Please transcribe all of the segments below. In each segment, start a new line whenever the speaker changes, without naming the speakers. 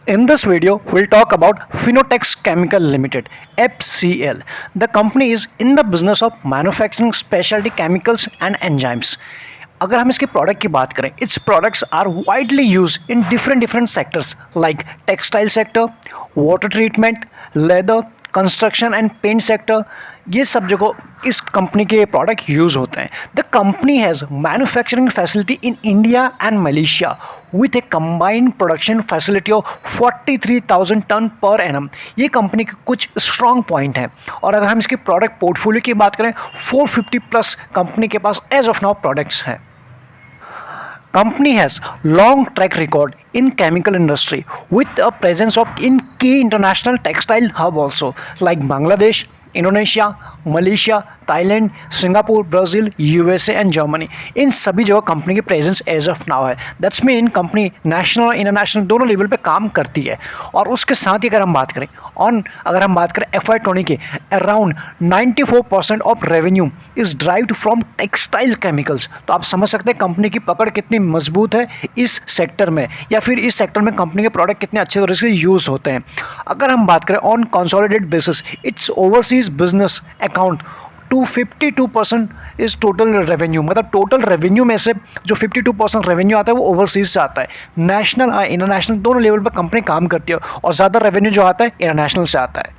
In this video, we'll talk about Phenotex Chemical Limited (FCL). The company is in the business of manufacturing specialty chemicals and enzymes. अगर हम इसके product की बात करें, its products are widely used in different sectors like textile sector, water treatment, leather, construction and paint sector. ये सब जगह इस कंपनी के प्रोडक्ट यूज़ होते हैं। The company has manufacturing facility in India and Malaysia with a combined production facility of 43,000 tonne per annum. ये company के कुछ स्ट्रॉन्ग पॉइंट हैं। और अगर हम इसके प्रोडक्ट पोर्टफोलियो की बात करें, 450 प्लस कंपनी के पास एज ऑफ नाउ प्रोडक्ट्स हैं। Company has long track record in chemical industry with a presence in key international textile hub also like Bangladesh, Indonesia, Malaysia, Thailand, Singapore, Brazil, USA and Germany. इन सभी जगह company की presence as of now है। That's mean company national और international दोनों level पे काम करती है। और उसके साथ ही अगर हम बात करें FY20 के around 94% of revenue is derived from textile chemicals. तो आप समझ सकते हैं कंपनी की पकड़ कितनी मजबूत है इस सेक्टर में, या फिर इस सेक्टर में कंपनी के प्रोडक्ट कितने अच्छे तरीके से यूज़ होते हैं। अगर हम बात करें on consolidated basis, it's overseas business account 52% is total revenue. मतलब टोटल रेवेन्यू में से जो 52% रेवेन्यू आता है वो ओवरसीज से आता है। नेशनल और इंटरनेशनल दोनों लेवल पर कंपनी काम करती है और ज़्यादा रेवेन्यू जो आता है इंटरनेशनल से आता है।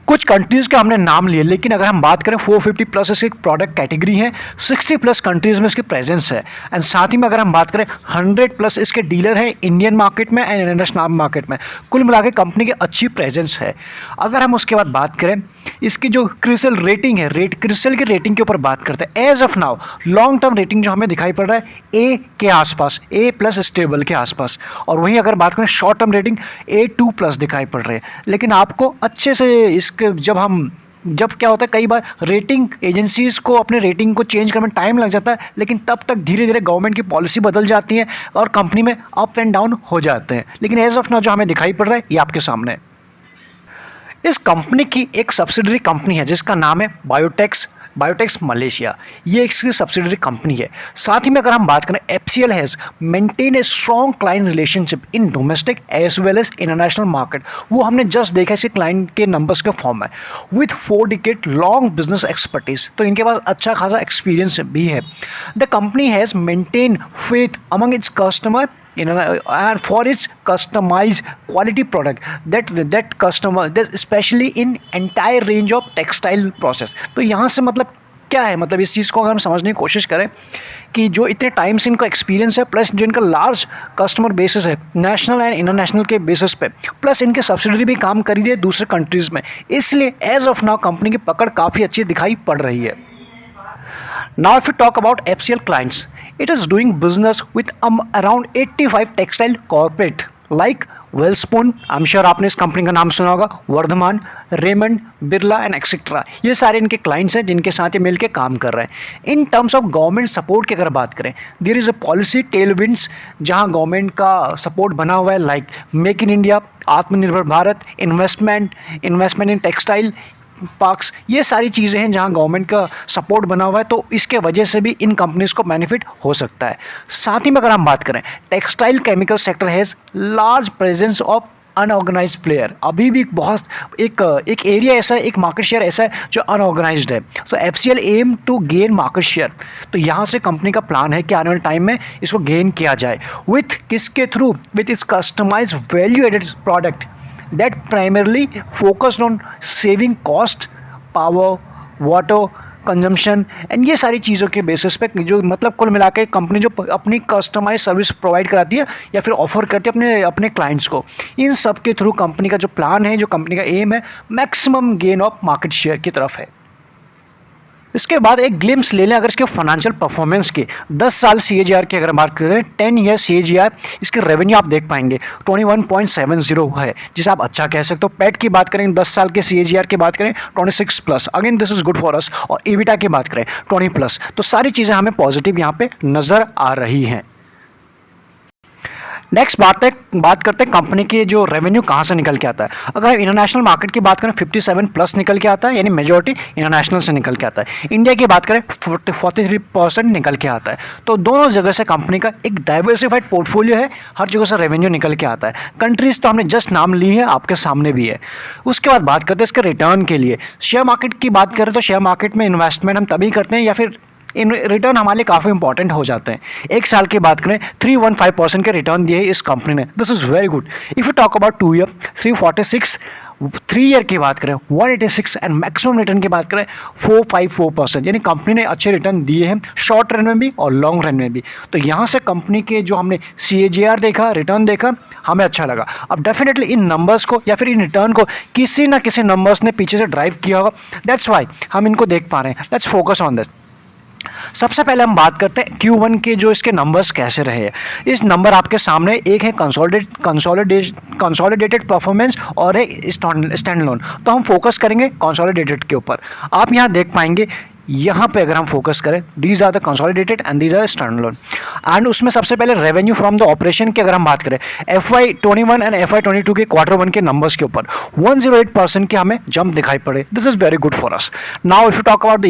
कुछ कंट्रीज़ के हमने नाम लिए, लेकिन अगर हम बात करें 450 प्लस इसकी प्रोडक्ट कैटेगरी है, 60 प्लस कंट्रीज़ में इसकी प्रेजेंस है। एंड साथ ही में अगर हम बात करें 100 प्लस इसके डीलर हैं इंडियन मार्केट में एंड इंटरनेशनल मार्केट में। कुल मिला के कंपनी की अच्छी प्रेजेंस है। अगर हम उसके बाद बात करें इसकी जो क्रिसल रेटिंग है, क्रिसल की रेटिंग के ऊपर बात करते हैं। As of now long term rating जो हमें दिखाई पड़ रहा है ए के आसपास, ए प्लस स्टेबल के आसपास। और वहीं अगर बात करें short term rating A2 plus दिखाई पड़ रही है। लेकिन आपको अच्छे से जब क्या होता है, कई बार रेटिंग एजेंसीज़ को अपने रेटिंग को चेंज करने में टाइम लग जाता है, लेकिन तब तक धीरे धीरे गवर्नमेंट की पॉलिसी बदल जाती है और कंपनी में अप एंड डाउन हो जाते हैं। लेकिन एज ऑफ नाउ जो हमें दिखाई पड़ रहा है ये आपके सामने है। इस कंपनी की एक सब्सिडरी कंपनी है जिसका नाम है बायोटेक्स मलेशिया। ये इसकी सब्सिडरी कंपनी है। साथ ही में अगर हम बात करें, FCL has maintain a strong client relationship in domestic as well as international market. वो हमने जस्ट देखा इसके क्लाइंट के नंबर्स के फॉर्म में। With 4 decade long business expertise, तो इनके पास अच्छा खासा एक्सपीरियंस भी है। The company has maintain faith among its customer and for its customized quality product that especially in entire range of textile process। तो यहाँ से मतलब क्या है, मतलब इस चीज़ को अगर हम समझने की कोशिश करें कि जो इतने टाइम से इनको एक्सपीरियंस है, प्लस जो इनका लार्ज कस्टमर बेसिस है नेशनल एंड इंटरनेशनल के बेसिस पे, प्लस इनके सब्सिडरी भी काम कर रही है दूसरे कंट्रीज़ में, इसलिए एज ऑफ नाउ कंपनी की पकड़ काफ़ी अच्छी दिखाई पड़ रही है। Now if we talk about FCL clients, it is doing business with around 85 textile corporate like Welspun, I'm sure आपने इस कंपनी का नाम सुना होगा, Vardhman, Raymond, Birla and etcetera. ये सारे इनके क्लाइंट्स हैं जिनके साथ ये मिलकर काम कर रहे हैं। In terms of government support की अगर बात करें, there is a policy tailwinds जहां गवर्नमेंट का सपोर्ट बना हुआ है like make in India, Atmanirbhar Bharat, investment in textile parks. ये सारी चीज़ें हैं जहां गवर्नमेंट का सपोर्ट बना हुआ है, तो इसके वजह से भी इन कंपनीज़ को बेनिफिट हो सकता है। साथ ही में अगर हम बात करें, textile chemical sector has large presence of unorganise player. अभी भी बहुत एक एरिया ऐसा है, एक मार्केट शेयर ऐसा है जो अनऑर्गेनाइज्ड है। तो FCL aim to gain market share. तो यहाँ से कंपनी का प्लान है कि आने वाले टाइम में इसको गेन किया जाए विथ किसके थ्रू, with its customise value added product that primarily focused on saving cost, power, water consumption and ये सारी चीज़ों के बेसिस पे जो मतलब कुल मिला के कंपनी जो अपनी कस्टमाइज सर्विस प्रोवाइड कराती है या फिर ऑफर करती है अपने क्लाइंट्स को, इन सब के थ्रू कंपनी का जो प्लान है, जो कंपनी का एम है, maximum gain of market share की तरफ है। इसके बाद एक ग्लिम्स ले लें अगर इसके फाइनेंशियल परफॉर्मेंस की। 10 साल CAGR की अगर बात करें, 10 ईयर CAGR, इसके रेवेन्यू आप देख पाएंगे 21.70 है, जिसे आप अच्छा कह सकते हो। पैट की बात करें 10 साल के CAGR की बात करें 26 plus, again this is good for us. और EBITDA की बात करें 20 प्लस। तो सारी चीज़ें हमें पॉजिटिव यहाँ पे नज़र आ रही हैं। नेक्स्ट बात करते हैं कंपनी के जो रेवेन्यू कहाँ से निकल के आता है। अगर हम इंटरनेशनल मार्केट की बात करें 57 प्लस निकल के आता है, यानी मेजोरिटी इंटरनेशनल से निकल के आता है। इंडिया की बात करें 43% निकल के आता है। तो दोनों जगह से कंपनी का एक डाइवर्सिफाइड पोर्टफोलियो है, हर जगह से रेवेन्यू निकल के आता है। कंट्रीज तो हमने जस्ट नाम ली है, आपके सामने भी है। उसके बाद बात करते हैं इसके रिटर्न के लिए। शेयर मार्केट की बात करें तो शेयर मार्केट में इन्वेस्टमेंट हम तभी करते हैं या फिर इन रिटर्न हमारे लिए काफ़ी इंपॉर्टेंट हो जाते हैं। एक साल की बात करें 315% के रिटर्न दिए इस कंपनी ने, this is very good. If you talk about 2 year 346, 3 year की बात करें 186 एंड मैक्सिमम रिटर्न की बात करें 454%, यानी कंपनी ने अच्छे रिटर्न दिए हैं शॉर्ट रन में भी और लॉन्ग रन में भी। तो यहाँ से कंपनी के जो हमने CAGR देखा, रिटर्न देखा, हमें अच्छा लगा। अब डेफिनेटली इन नंबर्स को या फिर इन रिटर्न को किसी ना किसी नंबर्स ने पीछे से ड्राइव किया होगा, दैट्स वाई हम इनको देख पा रहे हैं। Let's focus on this. सबसे पहले हम बात करते हैं Q1 के जो इसके नंबर्स कैसे रहे हैं। इस नंबर आपके सामने एक है कंसोलिडेटेड परफॉर्मेंस और है स्टैंड लोन। तो हम फोकस करेंगे कंसोलिडेटेड के ऊपर। आप यहाँ देख पाएंगे, यहाँ पे अगर हम फोकस करें, these are the consolidated and these are standalone. And उसमें सबसे पहले रेवेन्यू फ्रॉम द ऑपरेशन की अगर हम बात करें FY21 एंड FY22 के Q1 के नंबर्स के ऊपर 108% के हमें जंप दिखाई पड़े, this is very good for us. Now if you talk about the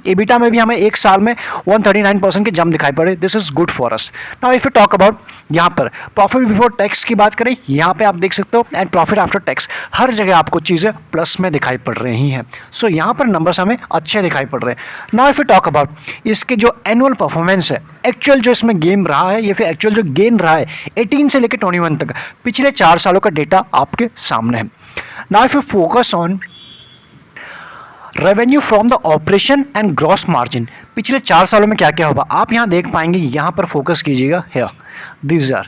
EBITDA में भी हमें एक साल में 139% के जंप दिखाई पड़े, this is good for us. Now if you talk about यहाँ पर प्रॉफिट बिफोर टैक्स की बात करें, यहाँ पे आप देख सकते हो एंड प्रॉफिट आफ्टर टैक्स, हर जगह आपको चीज़ें प्लस में दिखाई पड़ रही हैं। सो यहाँ पर नंबर्स हमें अच्छे दिखाई पड़ रहे हैं। Now if you talk about इसके जो एनुअल परफॉर्मेंस है, एक्चुअल जो इसमें गेम रहा है या फिर एक्चुअल जो गेन रहा है 18 से लेकर 21 तक, पिछले 4 सालों का डेटा आपके सामने है। Now if you focus on revenue from the operation and gross margin, पिछले 4 सालों में क्या क्या होगा आप यहाँ देख पाएंगे। यहाँ पर फोकस कीजिएगा, है दिस आर।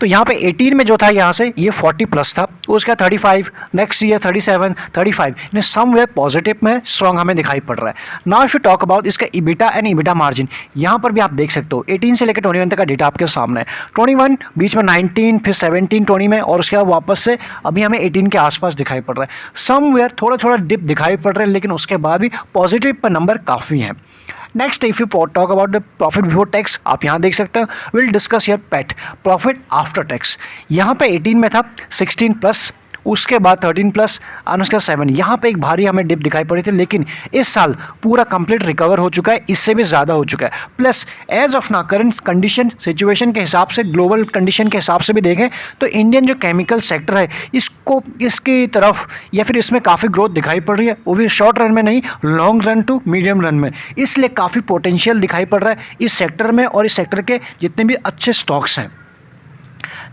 तो यहाँ पे 18 में जो था यहाँ से ये 40 प्लस था, उसका 35, नेक्स्ट ईयर 37, 35, यानी समवेयर पॉजिटिव में स्ट्रॉन्ग हमें दिखाई पड़ रहा है। Now if you talk about इसका EBITDA एंड EBITDA मार्जिन, यहाँ पर भी आप देख सकते हो 18 से लेकर 21 तक का डेटा आपके सामने है। 21 बीच में 19, फिर 17, 20 में, और उसके बाद वापस से अभी हमें 18 के आसपास दिखाई पड़ रहा है। समवेयर थोड़ा थोड़ा डिप दिखाई पड़ रहा है, लेकिन उसके बाद भी पॉजिटिव पर नंबर काफ़ी हैं। Next if you talk about the profit before tax, आप यहाँ देख सकते हो, will discuss your PAT profit after tax. यहाँ पे 18 में था 16 प्लस, उसके बाद 13 प्लस और उसके 7, यहाँ पे एक भारी हमें डिप दिखाई पड़ी थी, लेकिन इस साल पूरा कंप्लीट रिकवर हो चुका है, इससे भी ज़्यादा हो चुका है। प्लस एज ऑफ ना करंट कंडीशन सिचुएशन के हिसाब से, ग्लोबल कंडीशन के हिसाब से भी देखें तो इंडियन जो केमिकल सेक्टर है इसको इसकी तरफ या फिर इसमें काफ़ी ग्रोथ दिखाई पड़ रही है, वो भी शॉर्ट रन में नहीं, long run to medium run में। इसलिए काफ़ी पोटेंशियल दिखाई पड़ रहा है इस सेक्टर में और इस सेक्टर के जितने भी अच्छे स्टॉक्स हैं।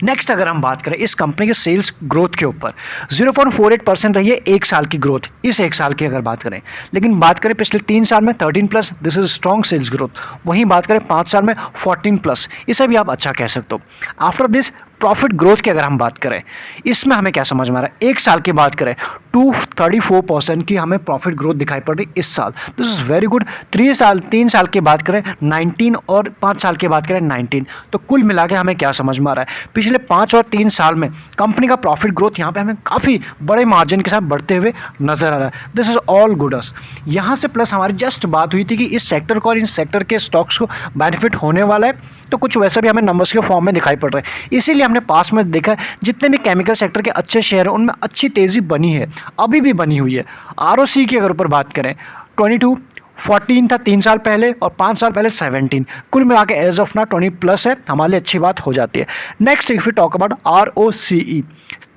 नेक्स्ट अगर हम बात करें इस कंपनी के सेल्स ग्रोथ के ऊपर, 0.48% रही है एक साल की ग्रोथ, इस एक साल की अगर बात करें। लेकिन बात करें पिछले 3 साल में 13 plus, this is strong sales growth. वहीं बात करें 5 साल में 14 प्लस, इसे भी आप अच्छा कह सकते हो। आफ्टर दिस प्रॉफिट ग्रोथ की अगर हम बात करें, इसमें हमें क्या समझ में आ रहा है, एक साल की बात करें 234% की हमें प्रॉफिट ग्रोथ दिखाई पड़ रही इस साल, दिस इज़ वेरी गुड। 3 साल की बात करें 19 और 5 साल की बात करें 19, तो कुल मिला के हमें क्या समझ में आ रहा है, पिछले 5 और 3 साल में कंपनी का प्रॉफिट ग्रोथ यहाँ पे हमें काफ़ी बड़े मार्जिन के साथ बढ़ते हुए नजर आ रहा है, दिस इज़ ऑल गुडस। यहाँ से प्लस हमारी जस्ट बात हुई थी कि इस सेक्टर को और इन सेक्टर के स्टॉक्स को बेनिफिट होने वाला है, तो कुछ वैसे भी हमें नंबर्स के फॉर्म में दिखाई पड़ रहे हैं। इसीलिए हमने पास में देखा है जितने भी केमिकल सेक्टर के अच्छे शेयर हैं उनमें अच्छी तेज़ी बनी है, अभी भी बनी हुई है। ROC की अगर ऊपर बात करें 22, 14 था 3 साल पहले और 5 साल पहले 17, कुल मिला के एज ऑफ ना 20 प्लस है, हमारे लिए अच्छी बात हो जाती है। Next if you talk about ROCE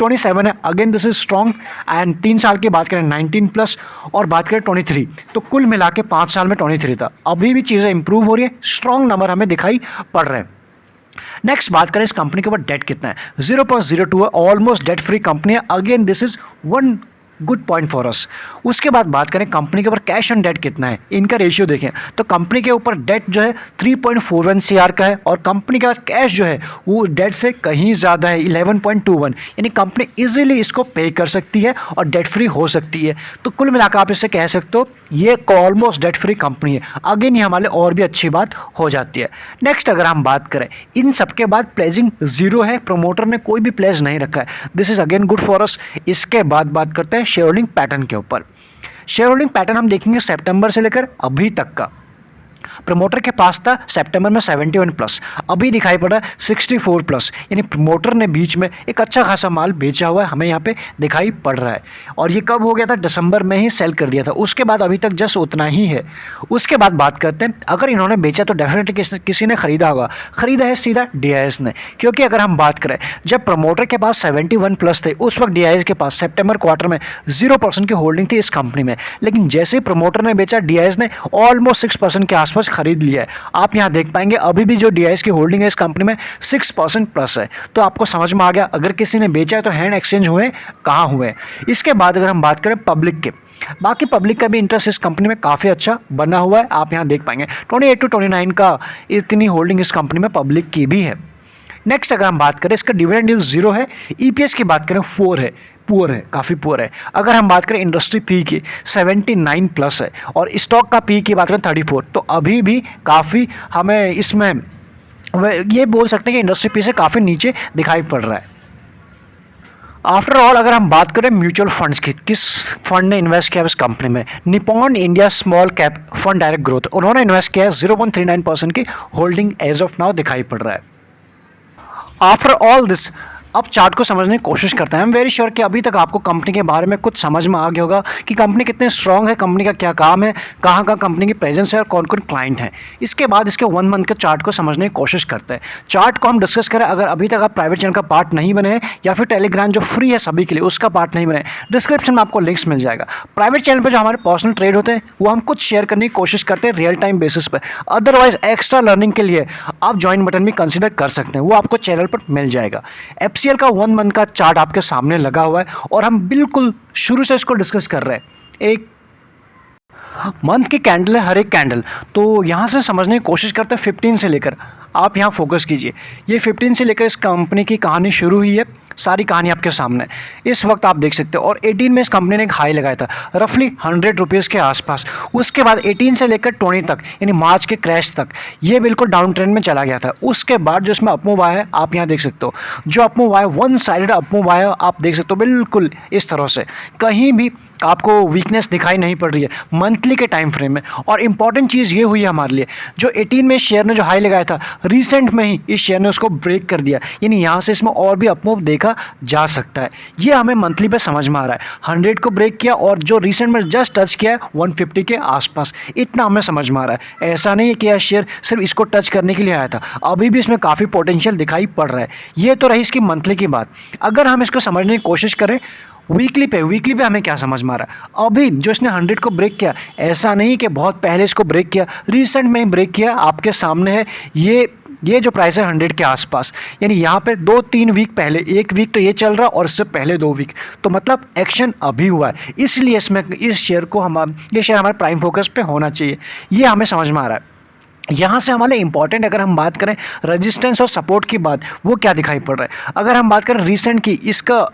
27 है, again this is strong. And 3 साल की बात करें 19 प्लस और बात करें 23, तो कुल मिला के 5 साल में 23 था, अभी भी चीज़ें इंप्रूव हो रही है, स्ट्रॉन्ग नंबर हमें दिखाई पड़ रहे हैं। नेक्स्ट बात करें इस कंपनी के ऊपर डेट कितना है, 0.02 है, ऑलमोस्ट डेट फ्री कंपनी है, again this is one good point for us. उसके बाद बात करें कंपनी के ऊपर कैश एंड डेट कितना है, इनका रेशियो देखें तो कंपनी के ऊपर डेट जो है 3.41 CR का है और कंपनी का कैश जो है वो डेट से कहीं ज़्यादा है 11.21, यानी कंपनी इजीली इसको पे कर सकती है और डेट फ्री हो सकती है। तो कुल मिलाकर आप इससे कह सकते हो ये ऑलमोस्ट डेट फ्री कंपनी है, अगेन ये हमारे और भी अच्छी बात हो जाती है। नेक्स्ट अगर हम बात करें इन सबके बाद प्लेजिंग जीरो है, प्रमोटर ने कोई भी प्लेज नहीं रखा है, this is again good for us. इसके बाद बात करते हैं शेयर होल्डिंग पैटर्न के ऊपर। शेयर होल्डिंग पैटर्न हम देखेंगे सितंबर से लेकर अभी तक का। प्रमोटर के पास था सितंबर में 71 प्लस, अभी दिखाई पड़ा 64 प्लस, यानी प्रमोटर ने बीच में एक अच्छा खासा माल बेचा हुआ है, हमें यहाँ पे दिखाई पड़ रहा है। और ये कब हो गया था? दिसंबर में ही सेल कर दिया था, उसके बाद अभी तक जस्ट उतना ही है। उसके बाद बात करते हैं, अगर इन्होंने बेचा तो डेफिनेटली किसी ने खरीदा होगा। खरीदा है सीधा DIS ने, क्योंकि अगर हम बात करें जब प्रमोटर के पास 71 प्लस थे उस वक्त DIS के पास सितंबर क्वार्टर में 0% की होल्डिंग थी इस कंपनी में, लेकिन जैसे ही प्रमोटर ने बेचा DIS ने ऑलमोस्ट 6% के आसपास खरीद लिया है। आप यहाँ देख पाएंगे अभी भी जो DIS की होल्डिंग है इस कंपनी में 6% प्लस है। तो आपको समझ में आ गया अगर किसी ने बेचा है तो हैंड एक्सचेंज हुए कहाँ हुए। इसके बाद अगर हम बात करें पब्लिक के, बाकी पब्लिक का भी इंटरेस्ट इस कंपनी में काफ़ी अच्छा बना हुआ है। आप यहाँ देख पाएंगे 28 to 29 का इतनी होल्डिंग इस कंपनी में पब्लिक की भी है। नेक्स्ट अगर हम बात करें इसका डिविडेंड यील्ड 0 है, EPS की बात करें 4 है, पुअर है, काफ़ी पुअर है। अगर हम बात करें इंडस्ट्री पी की 79 प्लस है और स्टॉक का पी की बात करें 34, तो अभी भी काफ़ी हमें इसमें ये बोल सकते हैं कि इंडस्ट्री पी से काफ़ी नीचे दिखाई पड़ रहा है। आफ्टर ऑल अगर हम बात करें म्यूचुअल फंड्स की, किस फंड ने इन्वेस्ट किया इस कंपनी में? Nippon India small cap fund direct growth, उन्होंने इन्वेस्ट किया है 0.39% की होल्डिंग एज ऑफ नाउ दिखाई पड़ रहा है। आफ्टर ऑल दिस अब चार्ट को समझने की कोशिश करते हैं। आई एम वेरी श्योर कि अभी तक आपको कंपनी के बारे में कुछ समझ में आ गया होगा कि कंपनी कितने स्ट्रांग है, कंपनी का क्या काम है, कहाँ कहाँ कंपनी की प्रेजेंस है और कौन कौन क्लाइंट हैं। इसके बाद इसके 1 मंथ के चार्ट को समझने की कोशिश करते हैं। चार्ट को हम डिस्कस करें, अगर अभी तक आप प्राइवेट चैनल का पार्ट नहीं बने हैं या फिर टेलीग्राम जो फ्री है सभी के लिए उसका पार्ट नहीं बने, डिस्क्रिप्शन में आपको लिंक्स मिल जाएगा। प्राइवेट चैनल पर जो हमारे पर्सनल ट्रेड होते हैं वो हम कुछ शेयर करने की कोशिश करते हैं रियल टाइम बेसिस पर। अदरवाइज एक्स्ट्रा लर्निंग के लिए आप ज्वाइन बटन भी कंसिडर कर सकते हैं, वो आपको चैनल पर मिल जाएगा। FCL का 1 मंथ का चार्ट आपके सामने लगा हुआ है और हम बिल्कुल शुरू से इसको डिस्कस कर रहे हैं। एक मंथ की कैंडल है, हर एक कैंडल, तो यहाँ से समझने की कोशिश करते हैं 15 से लेकर। आप यहाँ फोकस कीजिए, ये 15 से लेकर इस कंपनी की कहानी शुरू हुई है, सारी कहानी आपके सामने इस वक्त आप देख सकते हो। और 18 में इस कंपनी ने एक हाई लगाया था रफली 100 रुपीज़ के आसपास। उसके बाद 18 से लेकर 20 तक यानी मार्च के क्रैश तक ये बिल्कुल डाउन ट्रेंड में चला गया था। उसके बाद जो इसमें अपमूव आया है आप यहाँ देख सकते हो, जो अपमूव आया वन साइडेड अपमूव आया आप देख सकते हो बिल्कुल इस तरह से, कहीं भी आपको वीकनेस दिखाई नहीं पड़ रही है मंथली के टाइम फ्रेम में। और इंपॉर्टेंट चीज़ ये हुई है हमारे लिए, जो 18 में शेयर ने जो हाई लगाया था रिसेंट में ही इस शेयर ने उसको ब्रेक कर दिया, यानी यहाँ से इसमें और भी अपमूव देखा जा सकता है। ये हमें मंथली पे समझ में आ रहा है। 100 को ब्रेक किया और जो रिसेंट में जस्ट टच किया है 150 के आसपास, इतना हमें समझ में आ रहा है। ऐसा नहीं है कि यह शेयर सिर्फ इसको टच करने के लिए आया था, अभी भी इसमें काफ़ी पोटेंशियल दिखाई पड़ रहा है। ये तो रही इसकी मंथली की बात। अगर हम इसको समझने की कोशिश करें वीकली पे हमें क्या समझ में आ रहा है? अभी जो इसने 100 को ब्रेक किया, ऐसा नहीं कि बहुत पहले इसको ब्रेक किया, रिसेंट में ही ब्रेक किया, आपके सामने है। ये जो प्राइस है 100 के आसपास, यानी यहाँ पे 2-3 वीक पहले, 1 वीक तो ये चल रहा और इससे पहले 2 वीक, तो मतलब एक्शन अभी हुआ है। इसलिए इसमें इस शेयर को ये शेयर हमारे प्राइम फोकस पे होना चाहिए, ये हमें समझ में आ रहा है। यहाँ से हमारे इंपॉर्टेंट अगर हम बात करें रेजिस्टेंस और सपोर्ट की बात, वो क्या दिखाई पड़ रहा है? अगर हम बात करें रिसेंट की, इसका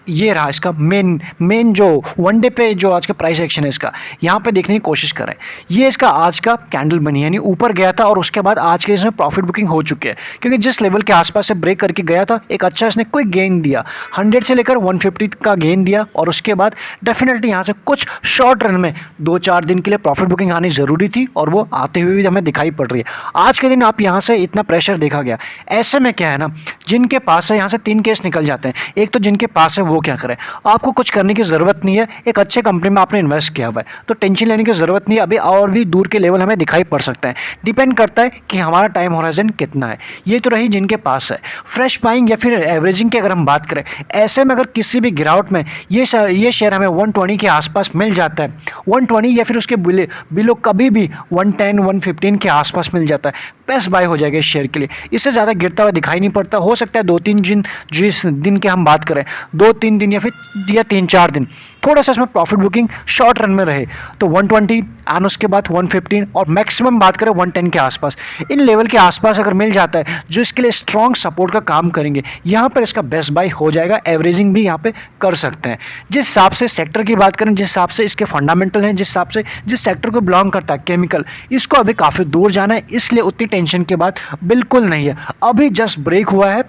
ये रहा इसका मेन जो 1 डे पे जो आज का प्राइस एक्शन है इसका, यहाँ पे देखने की कोशिश करें। ये इसका आज का कैंडल बनी, यानी ऊपर गया था और उसके बाद आज के इसमें प्रॉफिट बुकिंग हो चुकी है, क्योंकि जिस लेवल के आसपास से ब्रेक करके गया था एक अच्छा इसने कोई गेन दिया, 100 से लेकर 150 का गेन दिया। और उसके बाद डेफिनेटली यहाँ से कुछ शॉर्ट रन में 2-4 दिन के लिए प्रॉफिट बुकिंग आनी ज़रूरी थी और वो आते हुए भी हमें दिखाई पड़ रही है। आज के दिन आप यहाँ से इतना प्रेशर देखा गया। ऐसे में क्या है ना, जिनके पास है यहाँ से 3 केस निकल जाते हैं। एक तो जिनके पास है वो क्या करें, आपको कुछ करने की ज़रूरत नहीं है, एक अच्छे कंपनी में आपने इन्वेस्ट किया हुआ है तो टेंशन लेने की ज़रूरत नहीं है। अभी और भी दूर के लेवल हमें दिखाई पड़ सकते हैं, डिपेंड करता है कि हमारा टाइम होराइजन कितना है। ये तो रही जिनके पास है। फ्रेश बाइंग या फिर एवरेजिंग की अगर हम बात करें, ऐसे में अगर किसी भी गिरावट में ये शेयर हमें 120 के आसपास मिल जाता है, 120 या फिर उसके बिलो कभी भी 110-115 के आसपास मिल जाता है, बेस्ट बाय हो जाएगा इस शेयर के लिए। इससे ज़्यादा गिरता हुआ दिखाई नहीं पड़ता। हो सकता है 2-3 दिन, जिस दिन के हम बात करें 2-3 दिन या फिर 3-4 दिन थोड़ा सा इसमें प्रॉफिट बुकिंग शॉर्ट रन में रहे तो 120 एंड उसके बाद 115 और मैक्सिमम बात करें 110 के आसपास, इन लेवल के आसपास अगर मिल जाता है जो इसके लिए स्ट्रॉन्ग सपोर्ट का काम करेंगे, यहाँ पर इसका बेस्ट बाय हो जाएगा। एवरेजिंग भी यहाँ पे कर सकते हैं। जिस हिसाब से सेक्टर की बात करें, जिस हिसाब से इसके फंडामेंटल हैं, जिस हिसाब से जिस सेक्टर को बिलोंग करता है केमिकल, इसको अभी काफ़ी दूर जाना है, इसलिए उतनी टेंशन की बात बिल्कुल नहीं है। अभी जस्ट ब्रेक हुआ है।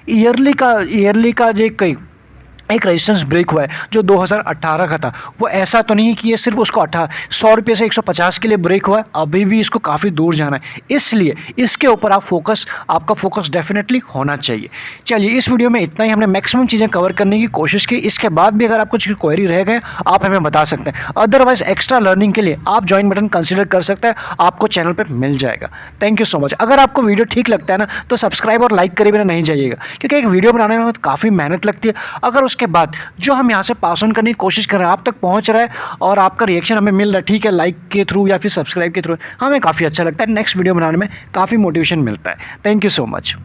ईयरली का जो एक रेजिस्टेंस ब्रेक हुआ है जो 2018 का था, वो ऐसा तो नहीं कि ये सिर्फ उसको 100 रुपये से 150 के लिए ब्रेक हुआ है, अभी भी इसको काफ़ी दूर जाना है, इसलिए इसके ऊपर आपका फोकस डेफिनेटली होना चाहिए। चलिए इस वीडियो में इतना ही, हमने मैक्सिमम चीज़ें कवर करने की कोशिश की। इसके बाद भी अगर आपको कुछ क्वेरी रह गए आप हमें बता सकते हैं, अदरवाइज एक्स्ट्रा लर्निंग के लिए आप ज्वाइन बटन कंसिडर कर सकते हैं, आपको चैनल पर मिल जाएगा। Thank you so much. अगर आपको वीडियो ठीक लगता है ना तो सब्सक्राइब और लाइक करे बिना नहीं जाइएगा, क्योंकि एक वीडियो बनाने में काफ़ी मेहनत लगती है। अगर उसके बाद जो हम यहाँ से पास ऑन करने की कोशिश कर रहे हैं आप तक पहुँच रहा है और आपका रिएक्शन हमें मिल रहा है, ठीक है, लाइक के थ्रू या फिर सब्सक्राइब के थ्रू, हमें काफ़ी अच्छा लगता है, नेक्स्ट वीडियो बनाने में काफ़ी मोटिवेशन मिलता है। Thank you so much.